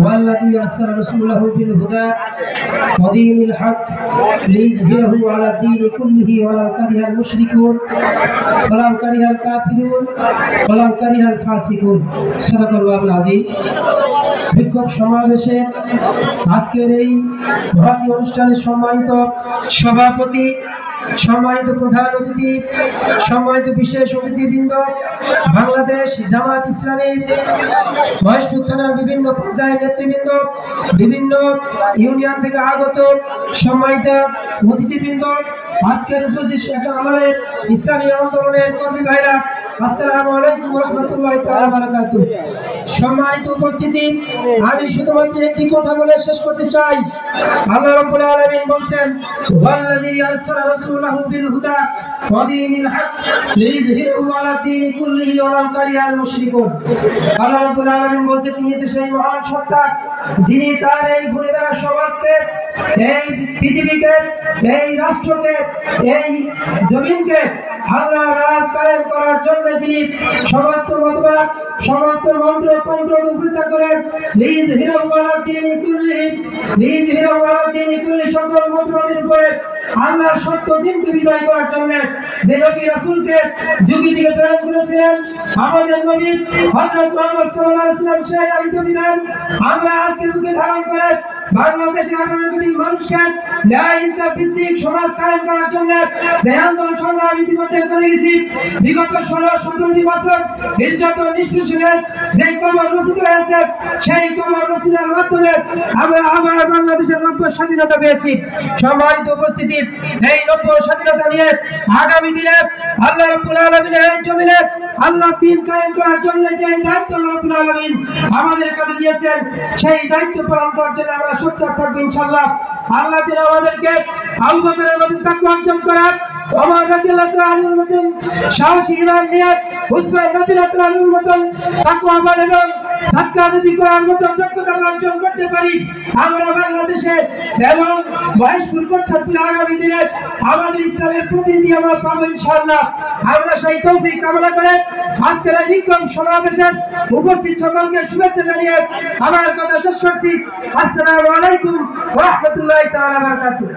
والذي أرسل رسوله بالهدى ودين الحق ليظهره على الدين كله ولو كره المشركون ولو كره الكافرون ولو كره الفاسقون صدق الله العظيم। বিক্ষোভ সমাবেশের আজকের এই মহতী অনুষ্ঠানের সম্মানিত সভাপতি, সম্মানিত প্রধান অতিথি, সম্মানিত বিশেষ অতিথিবৃন্দ, বাংলাদেশ জামাত ইসলামীর মহেশপুর থানার বিভিন্ন পর্যায়ের নেতৃবৃন্দ, বিভিন্ন ইউনিয়ন থেকে আগত সম্মানিত অতিথিবৃন্দ, আজকের উপস্থিত আমাদের ইসলামী আন্দোলনের কর্মী ভাইরা, আসসালামু আলাইকুম ওয়া রাহমাতুল্লাহি তাআলা ওয়া বারাকাতুহু। সম্মানিত উপস্থিতি, আমি শুধুমাত্র একটি কথা বলে শেষ করতে চাই। আল্লাহ রাব্বুল আলামিন বলেন, ওয়াল্লাযী আরসালা রাসূলাহু বিল হুদা ওয়া দীনিল হক লিইযহিরাহু আলা দীনি কুল্লিহি ওয়ালাউ কারিহাল মুশরিকুন। আল্লাহ রাব্বুল আলামিন বলেন, তিনি তো সেই মহান সত্তা যিনি তার এই গুণেরা সমাজকে, এই পৃথিবীকে, এই রাষ্ট্রকে, এই জমিনকে আল্লাহ রাজ কায়েম করার জন্য যিনি সমস্ত মতবাদ, সমস্ত মন্ত্র তন্ত্র উপেক্ষা করে লিইযহিরাহু আলা দীনি কুল্লিহি সকল মতবাদের উপরে আল্লাহর সত্য দিনকে বিজয় করার জন্য যে নবী রাসূলকে যুগে যুগে প্রেরণ করেছিলেন, আমাদের নবী হযরত মুহাম্মদ সাল্লাল্লাহু আলাইহি ওয়াসাল্লাম সেই আলোকিত বিধান আমরা আজকে বুকে ধারণ করে বাংলাদেশের 18 কোটি মানুষকে ন্যায় ইনসাফ ভিত্তিক সমাজ কায়েম করার জন্য যে আন্দোলন সংগ্রাম ইতিমধ্যে করে গেছি। বিগত 16-17 বছর নির্যাতন নিষ্পেষণের যে কবর রচিত হয়েছে, সেই কবর রচনার মাধ্যমে আমরা আবার বাংলাদেশের নব্য স্বাধীনতা পেয়েছি। সম্মানিত উপস্থিতি, এই নব্য স্বাধীনতা নিয়ে আগামী দিনে আল্লাহ রাব্বুল আলামিনের এই জমিনে আল্লাহ দ্বীন কায়েম করার জন্য যে দায়িত্ব রাব্বুল আলামিন আমাদের কাছে দিয়েছেন, সেই দায়িত্ব পালন করার জন্য আমরা সোচ্চার থাকবো ইনশাআল্লাহ। আল্লাহ যেন আমাদেরকে আবু বকরের মতো তাকওয়া অর্জন করার, ওমর রাদিয়াল্লাহু তাআলার মতন সাহসী ঈমান নিয়ে, উসমান রাদিয়াল্লাহু তাআলার মতন তাকওয়াবান এবং সাদকাতি করার মতো যোগ্যতা অর্জন করতে পারি আমরা বাংলাদেশে এবং মহেশপুর কোটচাঁদপুর আগামী দিনে আমাদের ইসলামের প্রতিনিধি আমরা পাবো ইনশাআল্লাহ। আমরা সেই তৌফিক কামনা করে আজকের এই বিক্ষোভ সমাবেশের উপস্থিত সকলকে শুভেচ্ছা জানিয়ে আমার কথা শেষ করছি। আসসালামু আলাইকুম ওয়া রাহমাতুল্লাহি তাআলা ওয়া বারাকাতুহু।